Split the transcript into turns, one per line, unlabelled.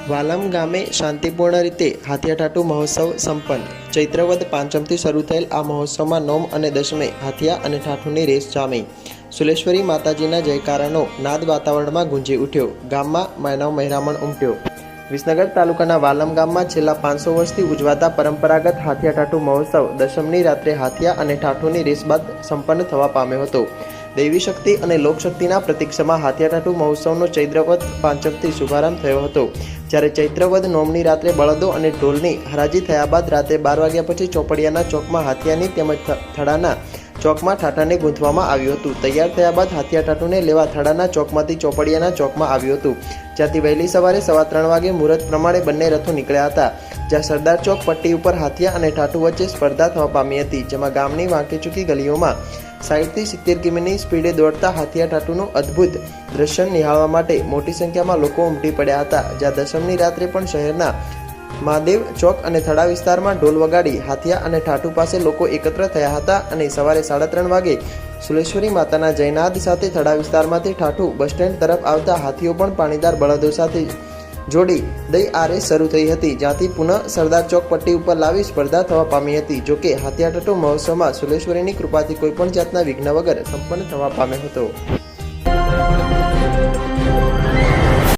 વાલમ ગામે શાંતિપૂર્ણ રીતે હાથિયાઠાઠુ મહોત્સવ સંપન્ન। ચૈત્રવદ પાંચમથી શરૂ થયેલ આ મહોત્સવમાં નોમ અને દશમે હાથિયા અને ઠાઠુની રેસ જામી। સુલેશ્વરી માતાજીના જયકારાનો નાદ વાતાવરણમાં ગુંજી ઉઠ્યો। ગામમાં માનવ મહેરામણ ઉમટ્યો। વિસનગર તાલુકાના વાલમ ગામમાં છેલ્લા 500 વર્ષથી ઉજવાતા પરંપરાગત હાથિયાઠાઠુ મહોત્સવ દશમની રાત્રે હાથિયા અને ઠાઠુની રેસ બાદ સંપન્ન થવા પામ્યો હતો। દૈવી શક્તિ અને લોકશક્તિના પ્રતીક્ષમાં હાથિયાઠાઠુ મહોત્સવનો ચૈત્રવદ પાંચમથી શુભારંભ થયો હતો। જ્યારે ચૈત્રવદ નોમની રાત્રે બળદો અને ઢોલની હરાજી થયા બાદ રાત્રે 12 વાગ્યા પછી ચોપડિયાના ચોકમાં હાથિયાની તેમજ થડાના ચોકમાં ઠાઠાને ગૂંથવામાં આવ્યું હતું। તૈયાર થયા બાદ હાથિયાઠાઠુને લેવા થડાના ચોકમાંથી ચોપડિયાના ચોકમાં આવ્યું હતું, જ્યાંથી વહેલી સવારે 3:15 વાગે મુહૂર્ત પ્રમાણે બંને રથો નીકળ્યા હતા। જ્યાં સરદાર ચોક પટ્ટી ઉપર હાથિયા અને ઠાઠુ વચ્ચે સ્પર્ધા થવા પામી હતી, જેમાં ગામની વાંકીચૂકી ગલીઓમાં 60 થી 70 કિમીની સ્પીડે દોડતા હાથિયાઠાઠુનું અદ્ભુત દ્રશ્ય નિહાળવા માટે મોટી સંખ્યામાં લોકો ઉમટી પડ્યા હતા। જ્યાં દશમની રાત્રે પણ શહેરના મહાદેવ ચોક અને થડા વિસ્તારમાં ઢોલ વગાડી હાથિયા અને ઠાઠુ પાસે લોકો એકત્ર થયા હતા અને સવારે 3:30 વાગે સુલેશ્વરી માતાના જયનાદ સાથે થડા વિસ્તારમાંથી ઠાઠુ બસ સ્ટેન્ડ તરફ આવતા હાથીઓ પણ પાણીદાર બળદો સાથે જોડી દઈ આ રેસ શરૂ થઈ હતી, જ્યાંથી પુનઃ સરદાર ચોક પટ્ટી ઉપર લાવી સ્પર્ધા થવા પામી હતી। જોકે હાથિયાઠાઠુ મહોત્સવમાં સુલેશ્વરીની કૃપાથી કોઈપણ જાતના વિઘ્ન વગર સંપન્ન થવા પામ્યો હતો।